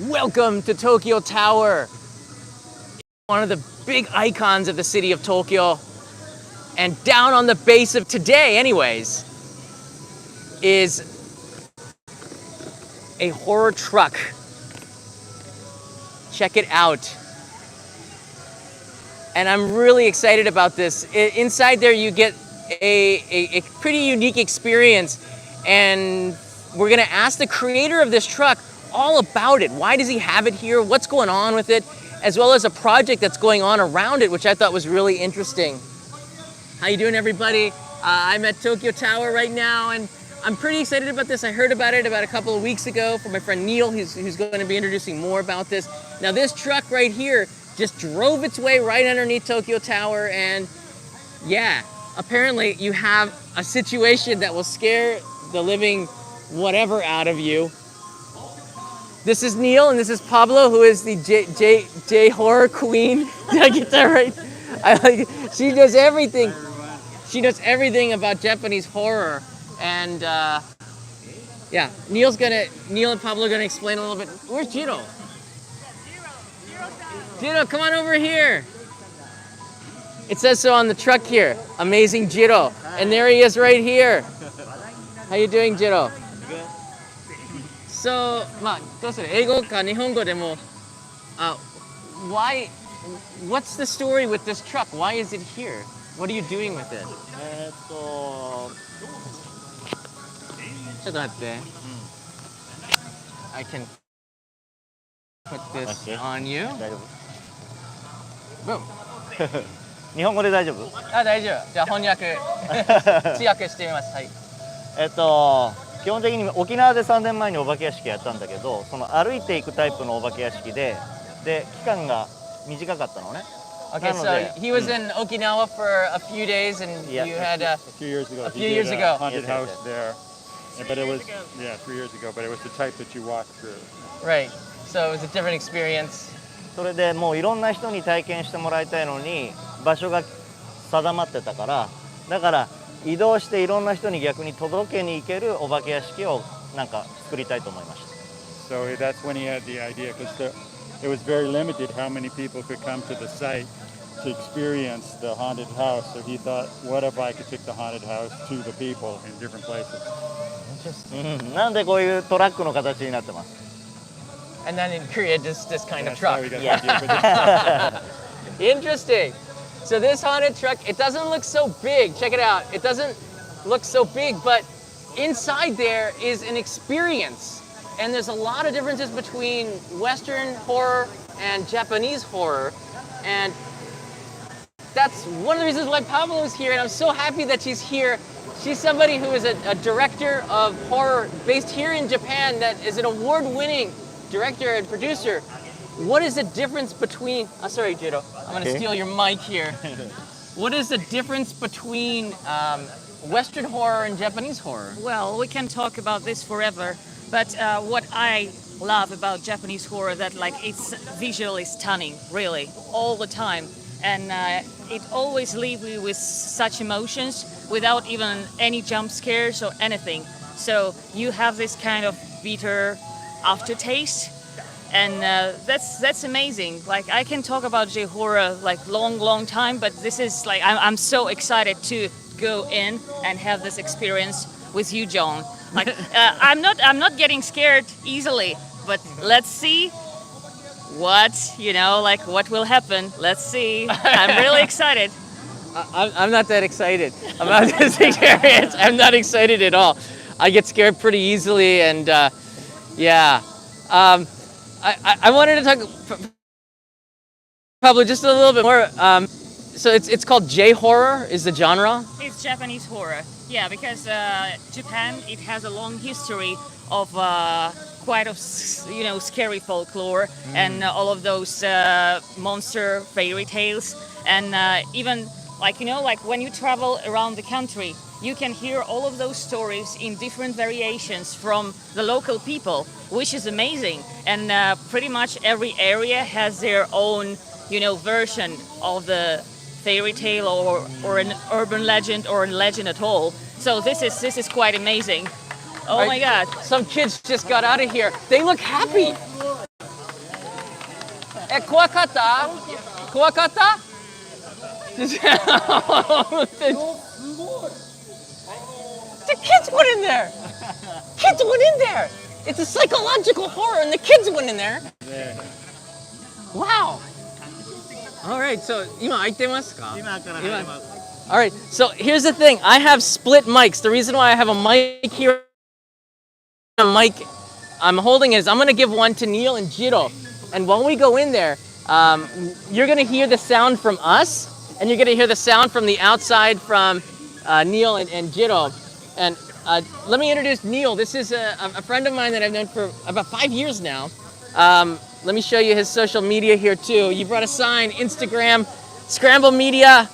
Welcome to Tokyo Tower. One of the big icons of the city of Tokyo. And down on the base of today, anyways, is a horror truck. Check it out. And I'm really excited about this. Inside there you get a pretty unique experience, and we're gonna ask the creator of this truck all about it. Why does he have it here? What's going on with it? As well as a project that's going on around it, which I thought was really interesting. How you doing, everybody? I'm at Tokyo Tower right now, and I'm pretty excited about this. I heard about it about a couple of weeks ago from my friend Neil, who's going to be introducing more about this. Now, this truck right here just drove its way right underneath Tokyo Tower, and yeah, apparently you have a situation that will scare the living whatever out of you. This is Neil, and this is Pablo, who is the J horror queen. Did I get that right? She does everything. She knows everything about Japanese horror, and yeah, Neil and Pablo are gonna explain a little bit. Where's Jiro? Jiro, come on over here. It says so on the truck here, Amazing Jiro, and there he is right here. How you doing, Jiro? Good. So, まあどうする？英語か日本語でも。Why? What's the story with this truck? Why is it here? What are you doing with it? ちょっと待って。I can put this on you. 大丈夫。Boom. 日本語で大丈夫？大丈夫。じゃあ翻訳通訳してみます。はい。基本的に沖縄で3年前にお化け屋敷やったんだけど、その歩いていくタイプのお化け屋敷で期間が短かったのね。Okay, so he was in Okinawa for a few days, and you had a few years ago. A few years ago, haunted house there, but it was 3 years ago. But it was the type that you walk through. Right. So it was a different experience. それでもういろんな人に体験してもらいたいのに場所が定まってたから、だから移動していろんな人に逆に届けに行けるお化け屋敷をなんか作りたいと思いました。So that's when he had the idea, because it was very limited how many people could come to the site to experience the haunted house. So he thought, what if I could take the haunted house to the people in different places? なんでこういうトラックの形になってます。And then it created this kind of That's truck. how we got the idea for this. Interesting. So this haunted truck, it doesn't look so big. Check it out. It doesn't look so big, but inside there is an experience. And there's a lot of differences between Western horror and Japanese horror. And that's one of the reasons why Pablo is here, and I'm so happy that she's here. She's somebody who is a director of horror based here in Japan, that is an award-winning director and producer. What is the difference between... Oh, sorry, Jiro. I'm going to steal your mic here. What is the difference between Western horror and Japanese horror? Well, we can talk about this forever, but what I love about Japanese horror, that like it's visually stunning, really, all the time. And it always leaves you with such emotions without even any jump scares or anything. So you have this kind of bitter aftertaste, and that's amazing. Like I can talk about J-horror like long time, but this is like I'm so excited to go in and have this experience with you, John. Like I'm not getting scared easily, but let's see what will happen. Let's see. I'm really excited. I'm not that excited about this experience. I'm not excited at all. I get scared pretty easily, and yeah. I wanted to talk probably just a little bit more. So it's called J-horror is the genre? It's Japanese horror. Yeah, because Japan, it has a long history of quite a scary folklore and all of those monster fairy tales, and even like when you travel around the country, you can hear all of those stories in different variations from the local people, which is amazing. And pretty much every area has their own, version of the fairy tale or an urban legend or a legend at all. So this is quite amazing. Oh my God! Some kids just got out of here. They look happy. 怖かった怖かった The kids went in there. Kids went in there. It's a psychological horror, and the kids went in there. Wow. All right, so 今開いてますか？今から入ります。 All right, so here's the thing. I have split mics. The reason why I have a mic here, a mic I'm holding is I'm going to give one to Neil and Jiro. And when we go in there, you're going to hear the sound from us, and you're going to hear the sound from the outside from Neil and Jiro. And let me introduce Neil. This is a friend of mine that I've known for about 5 years now. Let me show you his social media here too. You brought a sign, Instagram, Scramble Media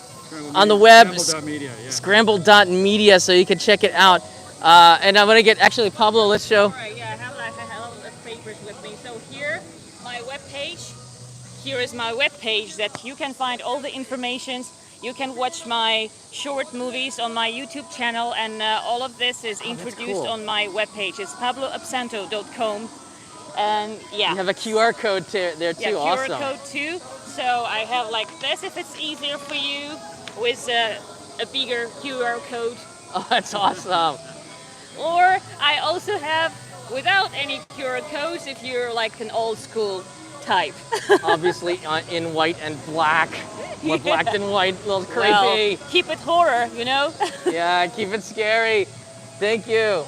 on the web, Scramble.media, yeah. Scramble.media, so you can check it out. And I'm gonna get, actually, Pablo, let's show. All right, yeah, I have like a hell of papers with me. So here, my webpage. Here is my webpage that you can find all the information. You can watch my short movies on my YouTube channel, and all of this is introduced cool. on my webpage. It's pabloabsanto.com. And yeah. You have a QR code there too, yeah, awesome. QR code too. So I have like this if it's easier for you with a bigger QR code. Oh, that's awesome. Or I also have without any QR codes if you're like an old school type. Obviously in white and black. More black than white, a little creepy. Well, keep it horror, you know? Yeah, keep it scary. Thank you.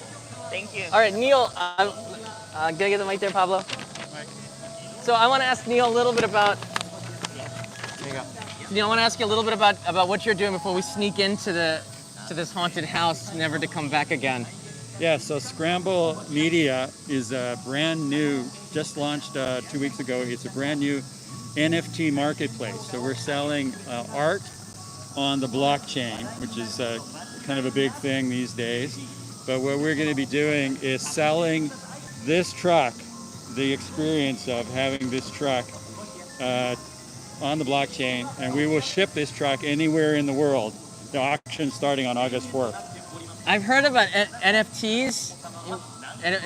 Thank you. All right, Neil, gonna get the mic there, Pablo. So I want to ask Neil a little bit about. There you go. Neil, I want to ask you a little bit about what you're doing before we sneak into this haunted house, never to come back again. Yeah, so Scramble Media is a brand new, just launched 2 weeks ago. It's a brand new NFT marketplace. So we're selling art on the blockchain, which is kind of a big thing these days. But what we're going to be doing is selling this truck, the experience of having this truck on the blockchain, and we will ship this truck anywhere in the world. The auction starting on August 4th. I've heard about NFTs,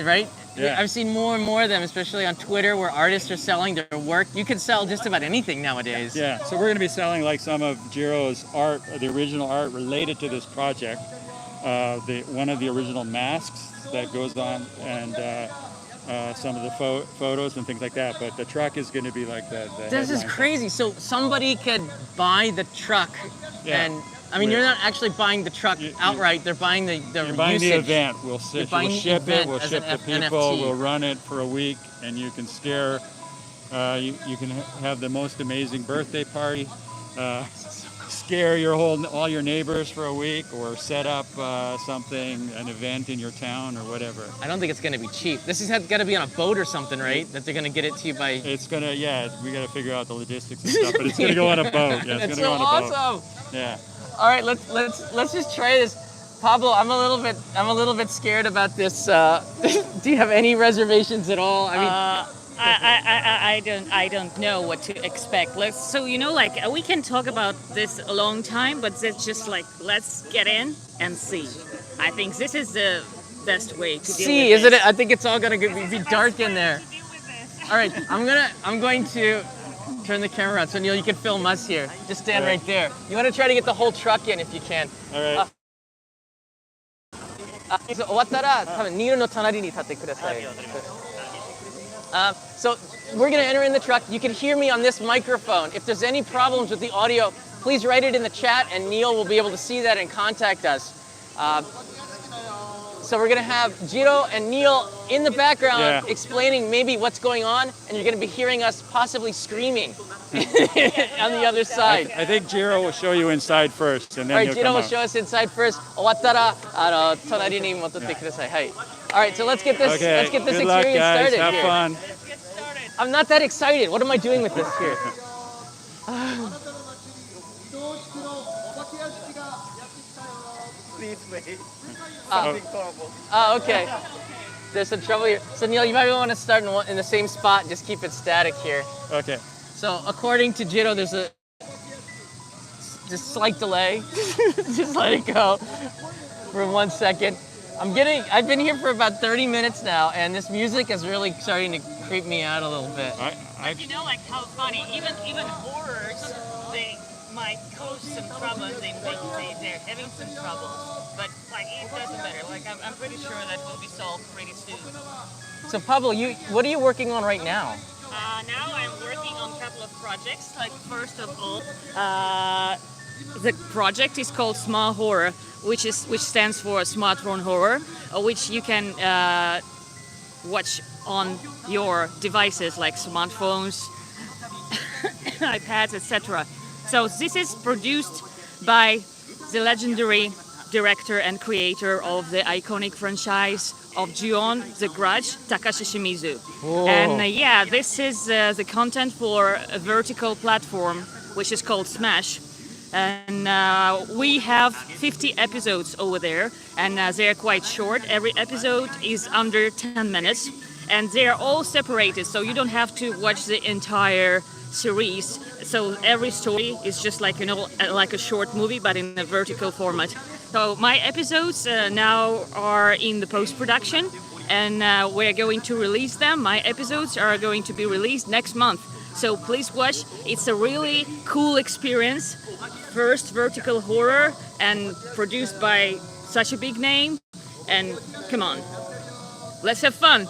right? Yeah. I've seen more and more of them, especially on Twitter, where artists are selling their work. You can sell just about anything nowadays. Yeah, so we're going to be selling like some of Jiro's art, the original art related to this project. One of the original masks that goes on, and some of the photos and things like that. But the truck is going to be like the This is headline. crazy. So somebody could buy the truck, Yeah. and I mean, you're not actually buying the truck outright. They're buying the You're buying usage. the event. We'll You're buying the ship it. event We'll as ship an the people. NFT. We'll run it for a week, and you can scare. You can have the most amazing birthday party. Scare all your neighbors for a week, or set up an event in your town or whatever. I don't think it's going to be cheap. This has got to be on a boat or something, right? That they're going to get it to you by. It's gonna, we got to figure out the logistics and stuff, but it's gonna go on a boat. Yeah, it's That's gonna so go on a boat. awesome. Yeah. All right, let's just try this. Pablo, I'm a little bit scared about this. Do you have any reservations at all? I mean, I don't know what to expect. So you know, like we can talk about this a long time, but it's just like let's get in and see. I think this is the best way to deal see, with isn't this. it? I think it's all gonna be dark in there. All right, I'm going to turn the camera around so Neil, you can film us here. Just stand right there. You want to try to get the whole truck in if you can. All right. 終わったら多分ニールの隣に立ってください。So we're going to enter in the truck. You can hear me on this microphone. If there's any problems with the audio, please write it in the chat, and Neil will be able to see that and contact us. So we're going to have Jiro and Neil in the background explaining maybe what's going on, and you're going to be hearing us possibly screaming on the other side. I think Jiro will show you inside first, and then All right, he'll Jiro come will out. show us inside first. 終わったら隣に戻ってください。はい。All right, so let's get this Okay. let's get this Good luck, experience guys. started Have here. fun. I'm not that excited. What am I doing with this here? Please wait. Oh, okay. There's some trouble here. So Neil, you might want to start in the same spot. Just keep it static here. Okay. So according to Jiro, there's a just slight delay. Just let it go for 1 second. I've been here for about 30 minutes now, and this music is really starting to creep me out a little bit. But you know, like how funny, even horrors, they might cause some trouble. They're having some trouble, but like it doesn't matter. Like I'm pretty sure that will be solved pretty soon. So Pablo, what are you working on right now? Now I'm working on a couple of projects. Like first of all, the project is called Smart Horror, which stands for smartphone horror, which you can watch on your devices like smartphones, iPads, etc. So this is produced by the legendary director and creator of the iconic franchise of Ju-on, The Grudge, Takashi Shimizu. Whoa. And yeah, this is the content for a vertical platform which is called Smash. And we have 50 episodes over there, and they're quite short. Every episode is under 10 minutes, and they're all separated, so you don't have to watch the entire series. So every story is just like, like a short movie, but in a vertical format. So my episodes now are in the post-production, and we're going to release them. My episodes are going to be released next month. So please watch. It's a really cool experience. First vertical horror and produced by such a big name. And come on, let's have fun.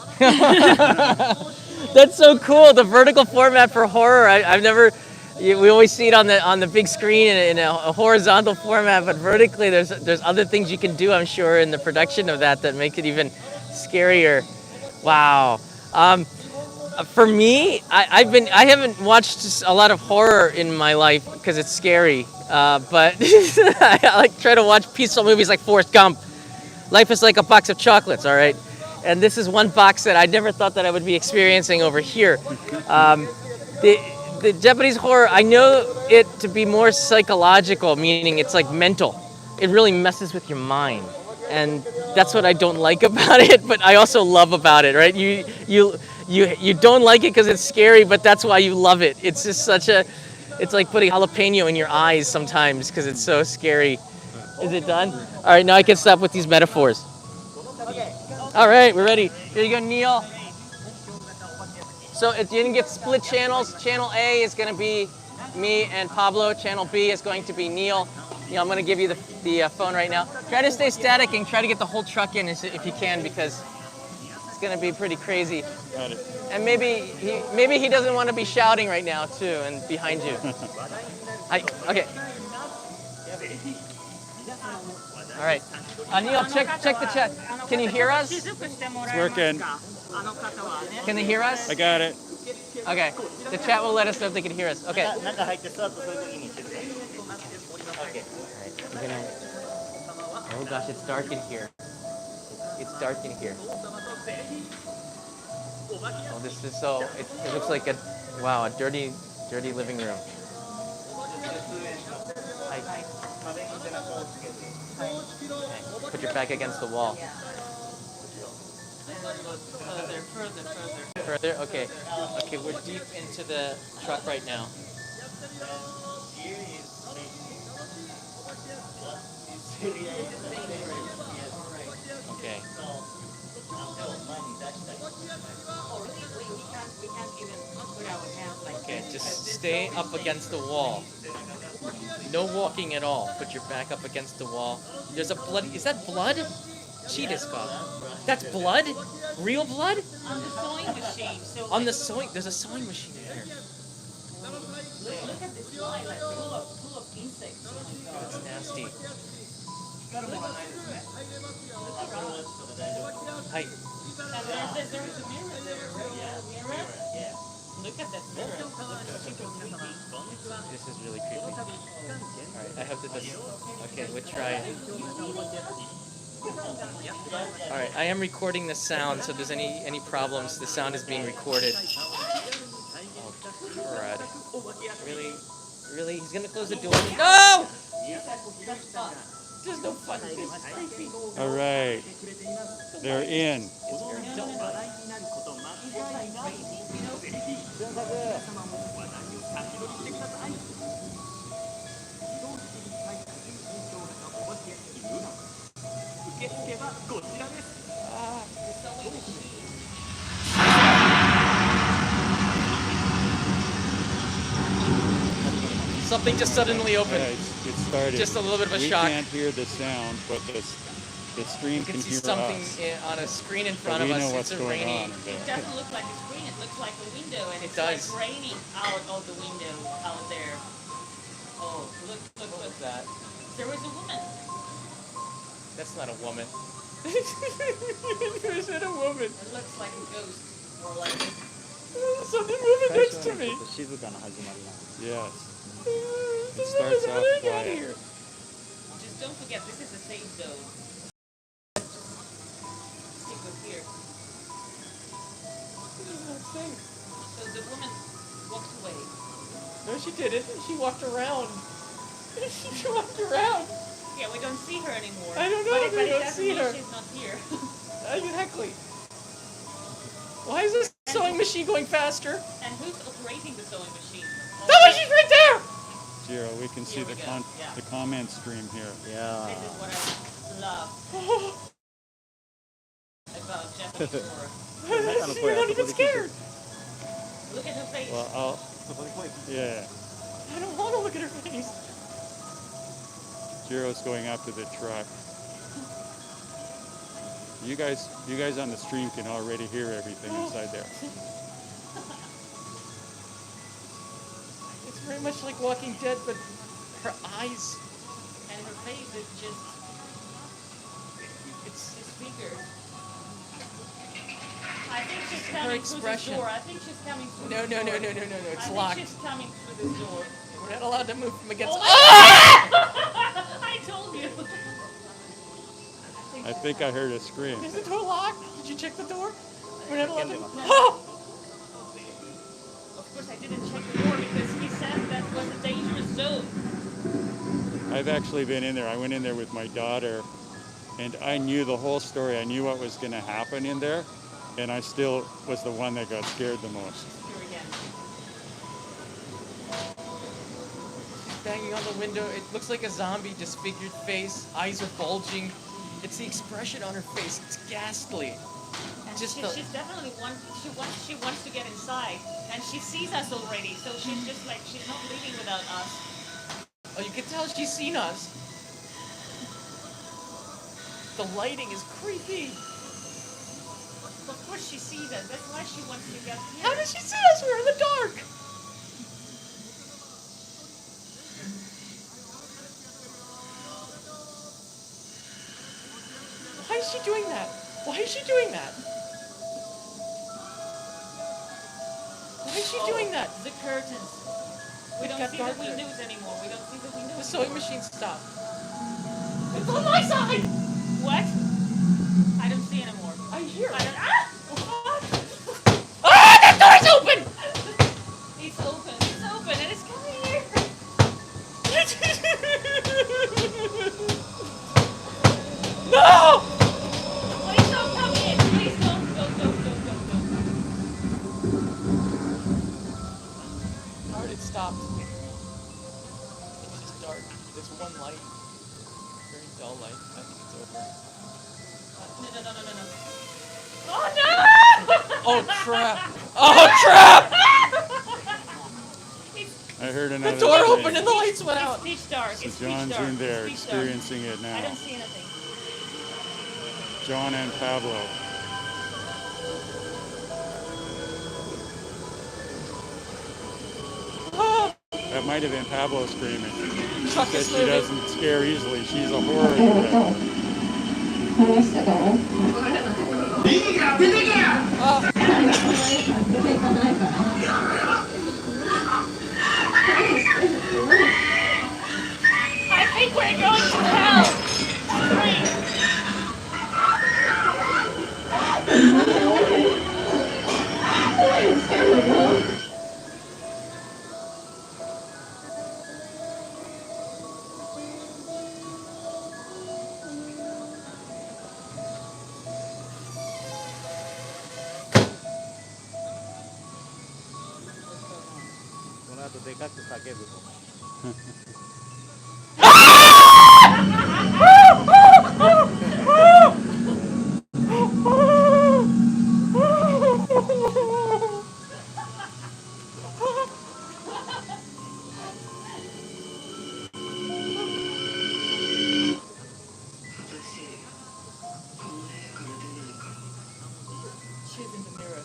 That's so cool. The vertical format for horror. I've never. We always see it on the big screen in a horizontal format, but vertically, there's other things you can do. I'm sure in the production of that make it even scarier. Wow. For me, I haven't watched a lot of horror in my life because it's scary. But I like try to watch peaceful movies like Forrest Gump. Life is like a box of chocolates, all right? And this is one box that I never thought that I would be experiencing over here. The Japanese horror, I know it to be more psychological, meaning it's like mental. It really messes with your mind. And that's what I don't like about it, but I also love about it, right? You don't like it because it's scary, but that's why you love it. It's just it's like putting jalapeno in your eyes sometimes because it's so scary. Is it done? All right, now I can stop with these metaphors. All right, we're ready. Here you go, Neil. So if you didn't get split channels, channel A is going to be me and Pablo. Channel B is going to be Neil. I'm going to give you the phone right now. Try to stay static and try to get the whole truck in if you can, because it's going to be pretty crazy. Got it. And maybe he doesn't want to be shouting right now too, and behind you. Okay. All right. Neil, check the chat. Can you hear us? It's working. Can they hear us? I got it. Okay. The chat will let us know if they can hear us. Okay. All right. Oh gosh, it's dark in here. It's dark in here. Oh, this is so. It looks like a dirty living room. Okay. Put your back against the wall. Further. Okay. Okay, we're deep into the truck right now. Okay. Okay, just stay up against the wall. No walking at all. Put your back up against the wall. There's a blood. Is that blood? That's blood? Real blood? On the sewing machine. So On the sewing. There's a sewing machine in here. look at this line, like full of insects. That's nasty. Hi. And there's a mirror there. Look at that mirror. It's super creepy. This is really creepy. Alright, I hope that this. Okay, we'll try it. Alright, I am recording the sound, so if there's any problems, the sound is being recorded. Oh, crud. Really? He's gonna close the door? No! There's no fun. This is creepy. All right. They're in. Something just suddenly opened. Yeah, it started. Just a little bit of a we shock. We can't hear the sound, but the stream You can see hear something us. on a screen in So front of we us. know what's It's a going rainy. on in there. It doesn't look like a screen, it looks like a window, and it's does. like raining out of the window out there. Oh, look. What was that? There was a woman. That's not a woman. There's not a woman. It looks like a ghost, or like Something moving next to me. 静かな始まりなんです。 Yes. It starts off quiet. here. just don't forget, this is a safe zone. Stick with here. So the woman walked away. No, she didn't. She walked around. She walked around. Yeah, we don't see her anymore. I don't know, But we it don't doesn't see mean her. she's not here. Exactly. Why is this sewing machine going faster? And who's operating the sewing machine? Oh, she's right there! Jiro, we can see Here we the go. Yeah. the comment stream here. Yeah. This is what I love about Japanese horror. You're not even scared. Look at her face. Well, yeah. I don't want to look at her face. Jiro's going up to the truck. You guys on the stream can already hear everything inside there. It's very much like Walking Dead, but her eyes, And her face is just it's disfigured. I think she's her coming through this expression. door. I think she's coming through No, this no, door. no, no, no, no, no. It's I locked. think she's coming through this door. We're not allowed to move from against. Oh, I told you. I think I heard a scream. Is the door locked? Did you check the door? We're not allowed to. No. Oh! Of course, I didn't check the door because he said that was a dangerous zone. I've actually been in there. I went in there with my daughter, and I knew the whole story. I knew what was going to happen in there, and I still was the one that got scared the most. Here again. Banging on the window. It looks like a zombie, disfigured face. Eyes are bulging. It's the expression on her face. It's ghastly. And Just she's definitely she wants to get inside, and she sees us already. So she's just like she's not leaving without us. Oh, you can tell she's seen us. The lighting is creepy. Of course, she sees us. That's why she wants to get here. How does she see us? We're in the dark. Why is she doing that? Why is she doing that? Why is she doing that? The curtains. We don't got see darker. the windows anymore. We don't see the windows. The sewing machine stopped. It's on my side! What? I don't see anymore. I hear I it. don't. Ah, that door's open! It's open. It's open, and it's coming here. No! Please don't come in. Please don't. Don't. How did it stop? It's just dark. There's one light. Very dull light. I think it's over. No. Oh crap! Oh crap! I heard The another door thing. opened and the lights went out. It's pitch dark. So It's pitch John's dark. in there It's pitch dark. experiencing it I now. don't see anything. John and Pablo. Ah, That might have been Pablo screaming. truck Said is she moving. doesn't scare easily. She's a horror director. I think we're going to hell. Great.この後でかく叫ぶと。is in the mirror.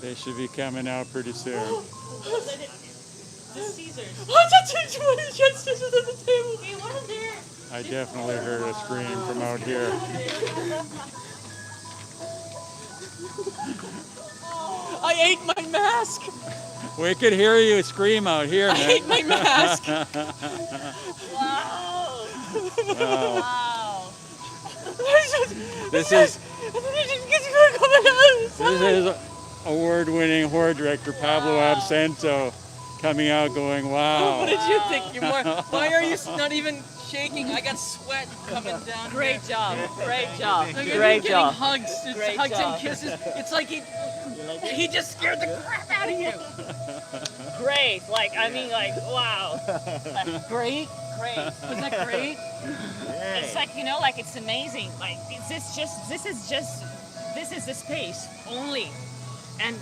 They should be coming out pretty soon. The Caesars. Scissors at the table. Hey, what are there? I definitely heard a scream from out here. I ate my mask. We could hear you scream out here, I man. ate my mask. Wow. Wow. Wow. This is award-winning horror director Pablo Absento coming out going, wow. What did you think? You're more. Why are you not even shaking? I got sweat coming down. Great job. Great job. Look at Great him getting job. hugs. It's Great hugs job. and kisses. It's like he just scared the crap out of you. Great. Like, I mean, like, wow. Great. Great. Was that great? It's like, you know, like, it's amazing. Like, this is the space only. And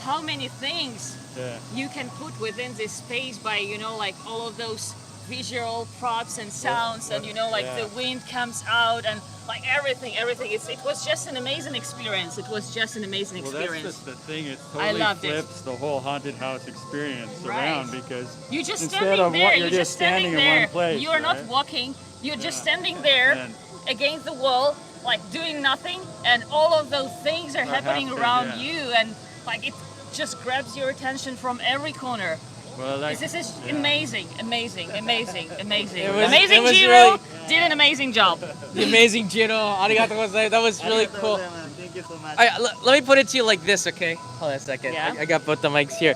how many things Yeah. you can put within this space by, you know, like all of those visual props and sounds, and, you know, like Yeah. the wind comes out and like everything. It was just an amazing experience. It was just an amazing Well, experience. that's the thing. It I totally loved it. flips the whole haunted house experience Right. around because You're just instead standing of there. what You're you're just standing in there. one place, You are not right? walking. You're just standing there And against the wall, like doing nothing, and all of those things are happening happening, around yeah. you, and like it just grabs your attention from every corner. well, like, This is yeah. amazing. Amazing It was- Amazing it was Jiro really- did an amazing job. The amazing Jiro. Arigatou gozaimasu. That was really cool. Thank you so much. Let me put it to you like this, okay? Hold on a second. Yeah. I got both the mics here.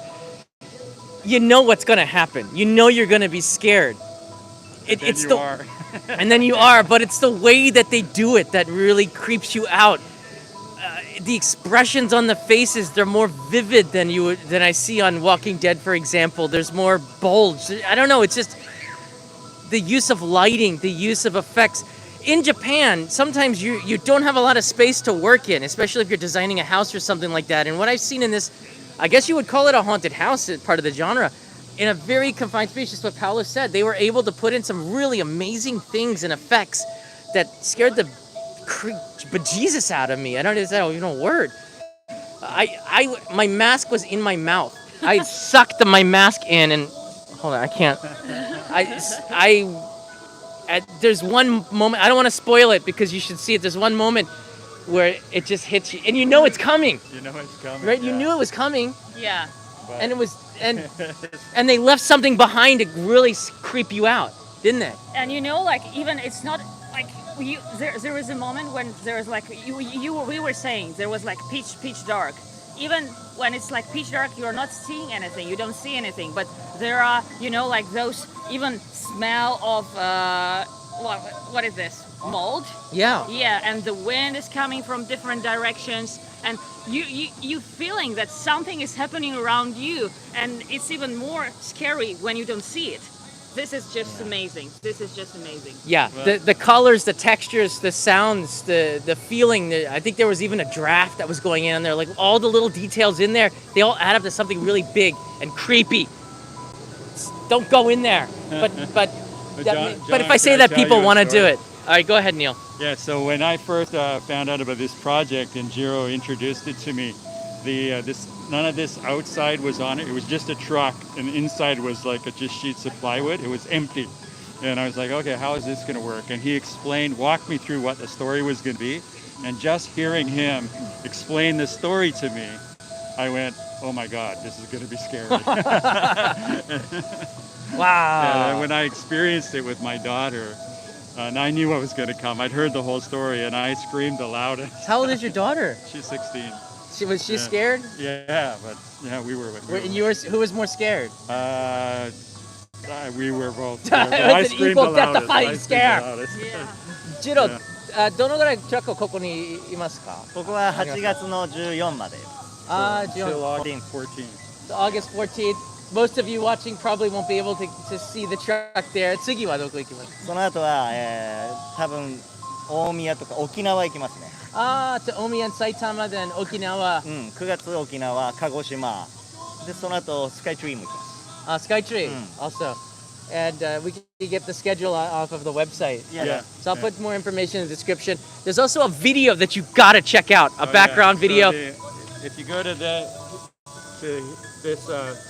You know what's gonna happen. You know you're gonna be scared. Then It's you the are. and then you are, but it's the way that they do it that really creeps you out. The expressions on the faces, they're more vivid than I see on Walking Dead, for example. There's more bulge. I don't know, it's just the use of lighting, the use of effects. In Japan, sometimes you don't have a lot of space to work in, especially if you're designing a house or something like that. And what I've seen in this, I guess you would call it a haunted house, part of the genre, in a very confined space, just what Paolo said. They were able to put in some really amazing things and effects that scared the bejesus out of me. I don't even know a word. My mask was in my mouth. I sucked my mask in, and hold on, I can't. There's one moment. I don't want to spoil it because you should see it. There's one moment where it just hits you, and you know it's coming, You know it's coming. right? You yeah. knew it was coming, Yeah. But- and it was, and they left something behind to really creep you out, didn't they? And you know, like even it's not like there was a moment when there was like we were saying there was like pitch dark. Even when it's like pitch dark, you're not seeing anything. You don't see anything. But there are, you know, like those even smell of what is this? Mold. Yeah. Yeah, and the wind is coming from different directions, and you feeling that something is happening around you, and it's even more scary when you don't see it. This is just amazing. This is just amazing. Yeah, the colors, the textures, the sounds, the feeling. I think there was even a draft that was going in there. Like all the little details in there, they all add up to something really big and creepy. Don't go in there. But John, if I say can that, tell people you a want to do story? it. All right, go ahead, Neil. Yeah, so when I first found out about this project and Jiro introduced it to me, none of this outside was on it. It was just a truck, and inside was like just sheets of plywood. It was empty. And I was like, okay, how is this going to work? And he walked me through what the story was going to be. And just hearing him explain the story to me, I went, oh my God, this is going to be scary. Wow. And when I experienced it with my daughter, and I knew what was going to come. I'd heard the whole story, and I screamed the loudest. How old is your daughter? She's 16. Was she Yeah. scared? Yeah, but yeah, we were. And who was more scared? We were both. It was I an screamed equal the loudest. death-defying I screamed scare. the loudest. Yeah. ジロYeah. どのぐらいトラックここにいますか？ここは8月の14まで。ジロ Till August 14th. August 14th. Most of you watching probably won't be able to see the truck there. 次はどこ行きます？その後は、多分大宮とか沖縄行きますね。to Omi and Saitama, then Okinawa. 9月沖縄、鹿児島。で、その後スカイツリーも行きます。Skytree Mm. also. and we can get the schedule off of the website. Yeah. So I'll put more information in the description. There's also a video that you've got to check out, a background video. If you go to this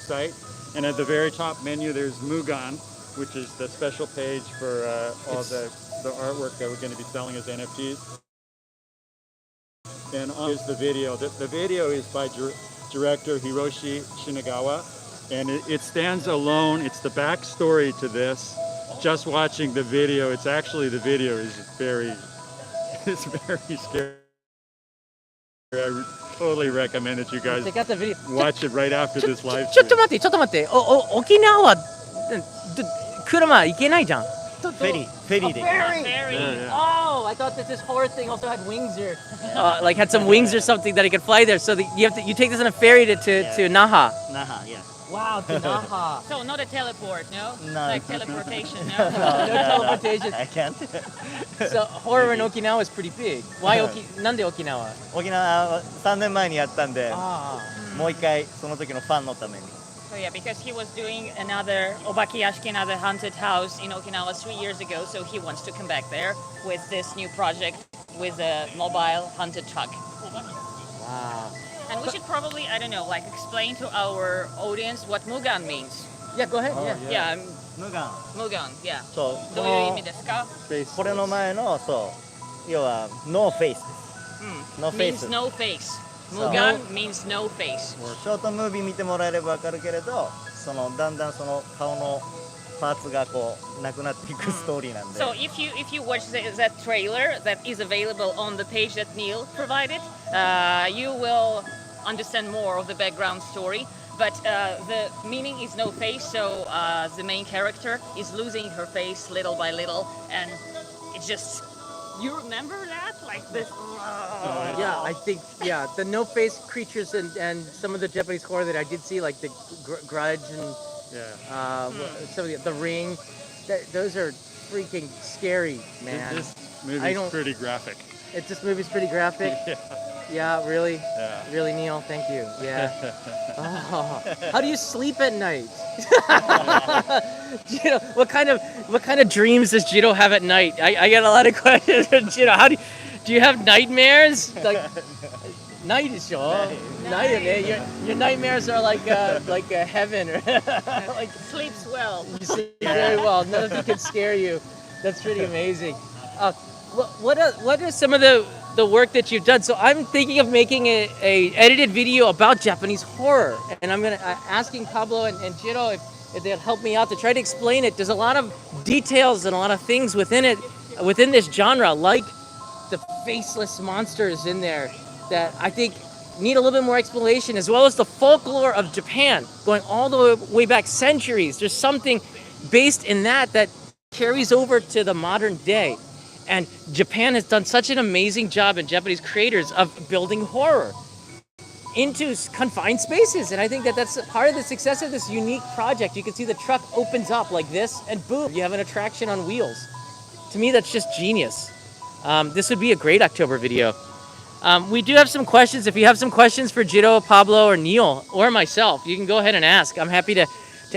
site, and at the very top menu, there's Mugan, which is the special page for all the artwork that we're going to be selling as NFTs. And here's the video. The video is by director Hiroshi Shinagawa, and it stands alone. It's the backstory to this. Just watching the video, the video is very scary. I totally recommend that you guys Check out the video. watch it right after this live ちょっ stream. と待って、ちょっと待って。沖縄は車行けないじゃん。フェリーで。 Very. Oh, I thought that this horror thing also had wings or like had some wings or something that it could fly there. So you take this on a ferry to Naha. Naha, yeah. Wow, to Naha. So not a teleport, no? No. Like teleportation, no? No teleportation. I can't. So horror in Okinawa is pretty big. Why なんで沖縄？沖縄は3年前にやったんで、あもう一回その時のファンのために。 So yeah, because he was doing another obakiyashiki, another haunted house in Okinawa 3 years ago, so he wants to come back there with this new project with a mobile haunted truck. wow. And we should probably, I don't know, like explain to our audience what Mugan means. Yeah, go ahead. Oh, yeah. Yeah, 無眼。 Mugan, yeah. そう。どういう意味ですか？ Space これの前のそう要はノーフェイスです。ノーフェイ Means ス。 no face. So- Mugan means no face. ショートムービー見てもらえればわかるけれど、そのだんだんその顔のパーツがこうなくなっていくストーリーなんで。 So if you watch that trailer that is available on the page that Neil provided, you will understand more of the background story. But the meaning is no face, so the main character is losing her face little by little, and it's just. You remember that? Like this. Yeah, I think the no-face creatures and some of the Japanese horror that I did see, like the Grudge and some of the Ring, those are freaking scary, man. This I movie's don't- pretty graphic. This movie's pretty graphic. Yeah, really, Yeah. really, Neil. Thank you. Yeah. Oh, how do you sleep at night? Jiro, what kind of dreams does Jiro have at night? I get a lot of questions. Jiro, do you have nightmares? Like night is night. Your nightmares are like heaven or like Sleeps well. you sleep very well. Nothing can scare you. That's pretty amazing. What are some of the work that you've done? So I'm thinking of making a edited video about Japanese horror, and I'm gonna asking Pablo and Jiro if they'll help me out to try to explain it. There's a lot of details and a lot of things within this genre, like the faceless monsters in there that I think need a little bit more explanation, as well as the folklore of Japan going all the way back centuries. There's something based in that carries over to the modern day. And Japan has done such an amazing job, and Japanese creators, of building horror into confined spaces. And I think that's part of the success of this unique project. You can see the truck opens up like this, and boom, you have an attraction on wheels. To me, that's just genius. This would be a great October video. We do have some questions. If you have some questions for Jiro, Pablo, or Neil, or myself, you can go ahead and ask. I'm happy to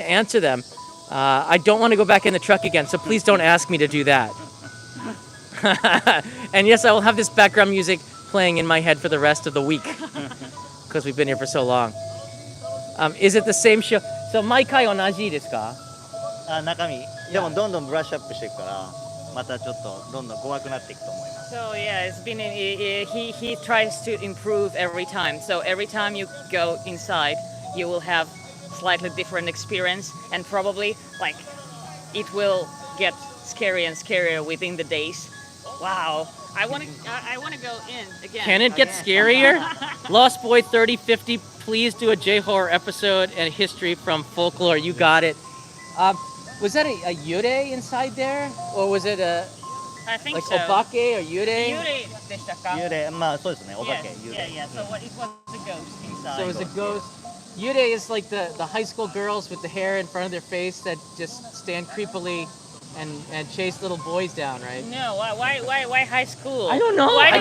answer them. I don't want to go back in the truck again, so please don't ask me to do that. And yes, I will have this background music playing in my head for the rest of the week because we've been here for so long. Is it the same show? So 毎回同じですか？中身でもどんどんブラッシュアップしていくからまたちょっとどんどん怖くなっていくと思います。 So yeah, it's been he tries to improve every time. So every time you go inside, you will have slightly different experience, and probably like it will get scarier and scarier within the days. Wow, I want to go in again. Can it get scarier? Lost Boy 3050, please do a J-horror episode and history from folklore. You got it. Was that a yurei inside there? Or was it I think like so. obake or yurei? Yurei でしたか？幽霊まあそうですねお化 Yeah, け幽 yeah, 霊。 yeah. So it was a ghost inside. So it was a ghost. Yurei is like the high school girls with the hair in front of their face that just stand creepily and chase little boys down, right? No, why high school? I don't know. Why I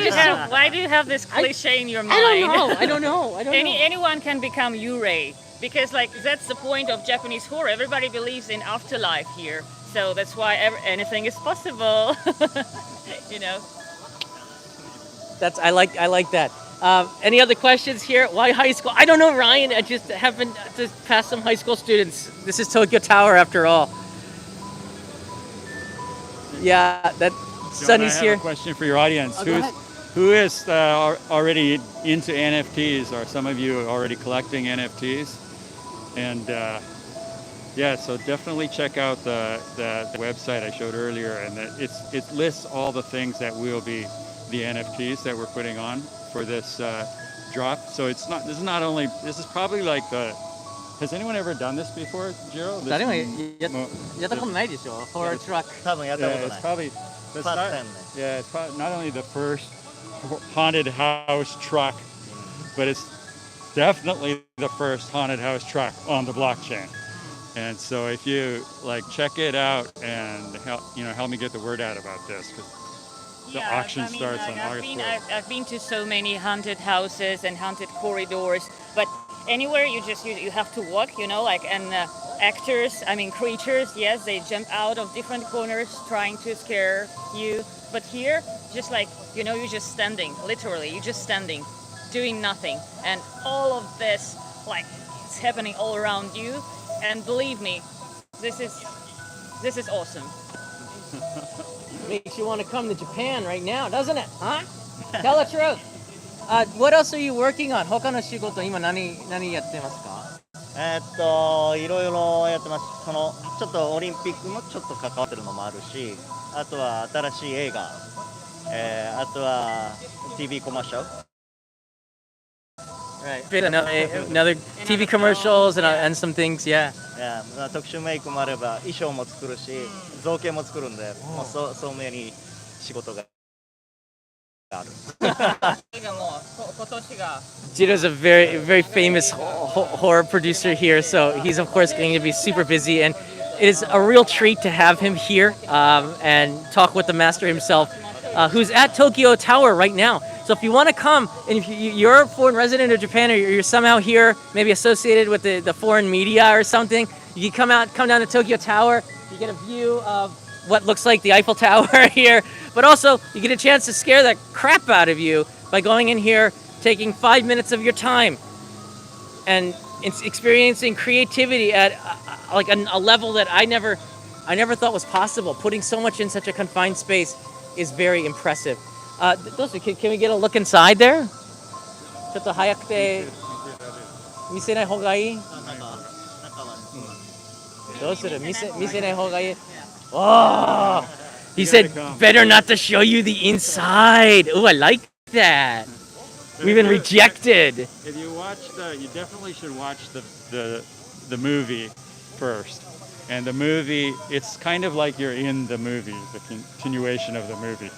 do you have this cliche in your mind? I don't know. Anyone can become Yurei. because like that's the point of Japanese horror. Everybody believes in afterlife here, so that's why anything is possible. you know. I like that. Any other questions here? Why high school? I don't know, Ryan. I just happened to pass some high school students. This is Tokyo Tower after all. Yeah, that John, Sunny's I have here. a question for your audience. Oh, go ahead. Who is already into NFTs? Are some of you already collecting NFTs? And yeah, so definitely check out the website I showed earlier, and it lists all the things that will be the NFTs that we're putting on for this drop. So this is probably like has anyone ever done this before, Jiro? Horror truck. 多分やったこと Yeah, な it's い probably First not, time. yeah, it's probably not only the first haunted house truck, but it's definitely the first haunted house truck on the blockchain. And so if you like check it out and help me get the word out about this, because the auction starts on August 4th. I've been to so many haunted houses and haunted corridors, but anywhere you have to walk, and actors, creatures, yes, they jump out of different corners trying to scare you. But here, just like, you're just standing, literally, you're just standing, doing nothing. And all of this, like, it's happening all around you. And believe me, this is awesome. Makes you want to come to Japan right now, doesn't it? Huh? Tell the truth. What else are you working on? 他の仕事今何やってますか？いろいろやってます。ちょっとオリンピックもちょっと関わってるのもあるし、あとは新しい映画、あとは TV コマーシャル。Right. Another TV commercials and some things, yeah. 特殊メイクもあれば衣装も作るし、造形も作るんで、もうそうめに仕事がある。Jiro's a very, very famous horror producer here, so he's of course going to be super busy, and it is a real treat to have him here and talk with the master himself, who's at Tokyo Tower right now. So if you want to come, and if you're a foreign resident of Japan, or you're somehow here, maybe associated with the foreign media or something, you can come down to Tokyo Tower. You get a view of what looks like the Eiffel Tower here, but also you get a chance to scare the crap out of you by going in here, taking 5 minutes of your time, and experiencing creativity at like a level that I never thought was possible. Putting so much in such a confined space is very impressive. Can we get a look inside there? ちょっと早くて見せない方がいい？どうする？見せない方がいい？Oh, he said better not to show you the inside. Oh, I like that. We've been rejected. If you you definitely should watch the movie first. And the movie, it's kind of like you're in the movie, the continuation of the movie.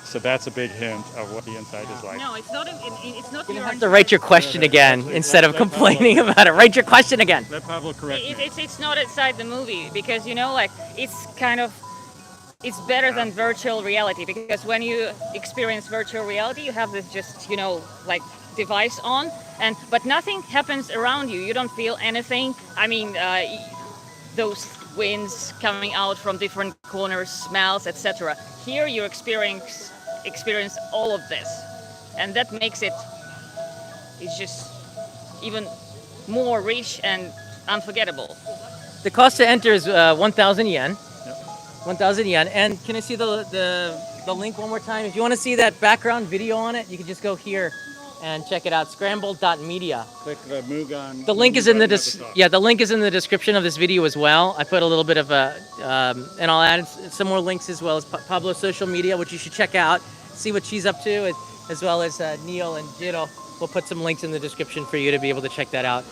So that's a big hint of what the inside is like. No, it's not. It's not. You have to write your question again instead of complaining about it. Write your question again. Let Pablo correct me. It's not inside the movie because it's kind of. It's better than virtual reality because when you experience virtual reality, you have this just device on, but nothing happens around you. You don't feel anything. Those winds coming out from different corners, smells, etc. Here you experience all of this, and that makes it's just even more rich and unforgettable. The cost to enter is 1,000 yen. Yep. 1,000 yen. And can I see the link one more time? If you want to see that background video on it, you can just go here and check it out. Scramble.media. Click the Mugan. The link is in the top. the link is in the description of this video as well. I put a little bit of and I'll add some more links as well as Pablo's social media, which you should check out, see what she's up to, as well as Neil and Jiro. We'll put some links in the description for you to be able to check that out.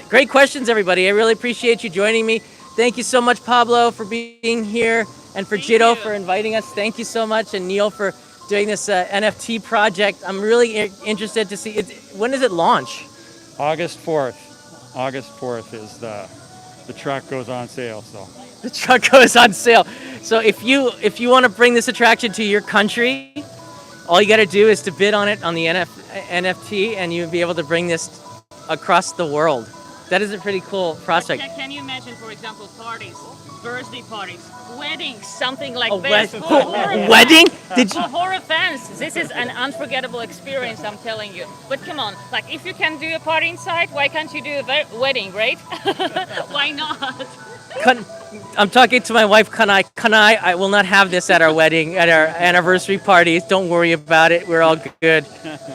Great questions, everybody. I really appreciate you joining me. Thank you so much, Pablo, for being here, and for Jiro for inviting us. Thank you so much, and Neil for doing this NFT project. I'm really interested to see it. When does it launch? August 4th. August 4th is the truck goes on sale. So The truck goes on sale. So if you want to bring this attraction to your country, all you got to do is to bid on it on the NFT, and you'll be able to bring this across the world. That is a pretty cool prospect. Can you imagine, for example, parties, birthday parties, weddings, something like A this? wedding? Did you? For horror fans, this is an unforgettable experience, I'm telling you. But come on, like if you can do a party inside, why can't you do a wedding, right? Why not? I'm talking to my wife, Kanai. I will not have this at our wedding, at our anniversary parties. Don't worry about it. We're all good.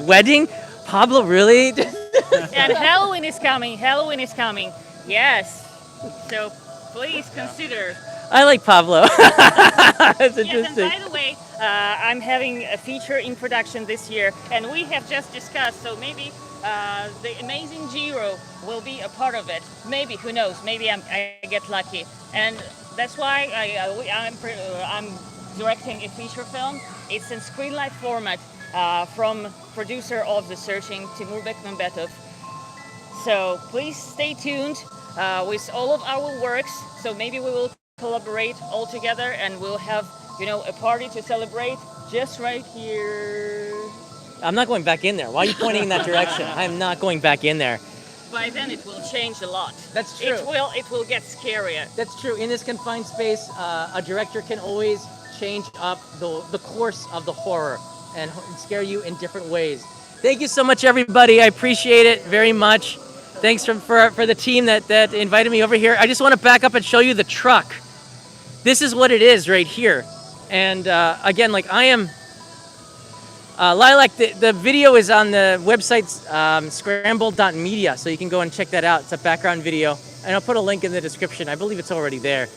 Wedding? Pablo, really? And Halloween is coming. Halloween is coming. Yes. So please consider. I like Pablo. That's Yes, and interesting. by the way, I'm having a feature in production this year, and we have just discussed. So maybe the Amazing Jiro will be a part of it. Maybe, who knows? Maybe I get lucky, and that's why I'm directing a feature film. It's in screenlight format from producer of The Searching, Timur Bekmambetov. So please stay tuned with all of our works. So maybe we will collaborate all together, and we'll have a party to celebrate just right here. I'm not going back in there. Why are you pointing in that direction? I'm not going back in there. By then it will change a lot. That's true. It will get scarier. That's true. In this confined space, a director can always change up the course of the horror and scare you in different ways. Thank you so much, everybody. I appreciate it very much. Thanks for the team that invited me over here. I just want to back up and show you the truck. This is what it is right here. And again, like I am, Lilac, the video is on the website scramble.media, so you can go and check that out. It's a background video, and I'll put a link in the description. I believe it's already there.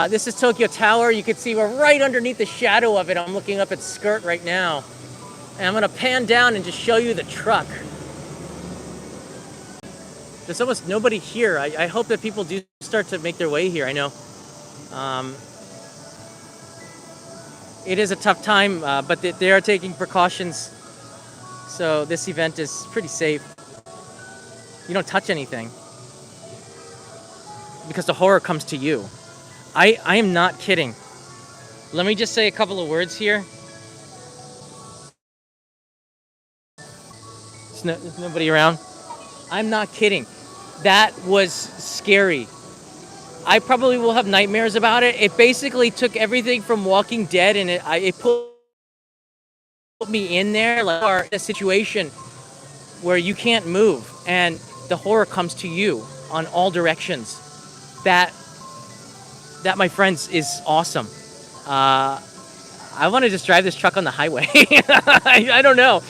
This is Tokyo Tower. You can see we're right underneath the shadow of it. I'm looking up at Skirt right now. And I'm gonna pan down and just show you the truck. There's almost nobody here. I hope that people do start to make their way here. I know it is a tough time, but they are taking precautions. So this event is pretty safe. You don't touch anything because the horror comes to you. I am not kidding. Let me just say a couple of words here. There's nobody around. I'm not kidding. That was scary. I probably will have nightmares about it. It basically took everything from Walking Dead, and it put me in there, like a situation where you can't move, and the horror comes to you on all directions. That, my friends, is awesome. I want to just drive this truck on the highway. I don't know.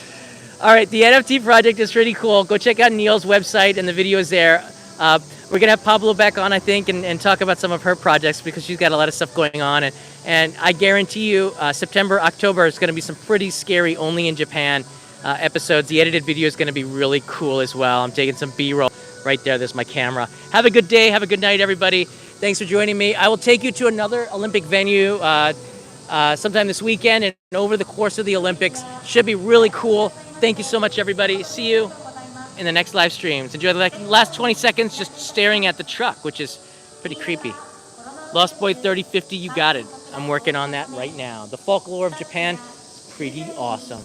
All right, the NFT project is pretty cool. Go check out Neil's website, and the video is there. We're going to have Pablo back on, I think, and talk about some of her projects because she's got a lot of stuff going on. And I guarantee you, September, October is going to be some pretty scary, only in Japan episodes. The edited video is going to be really cool as well. I'm taking some B-roll right there. There's my camera. Have a good day. Have a good night, everybody. Thanks for joining me. I will take you to another Olympic venue sometime this weekend and over the course of the Olympics. Should be really cool. Thank you so much, everybody. See you in the next live streams. Enjoy the last 20 seconds just staring at the truck, which is pretty creepy. Lost Boy 3050, you got it. I'm working on that right now. The folklore of Japan is pretty awesome.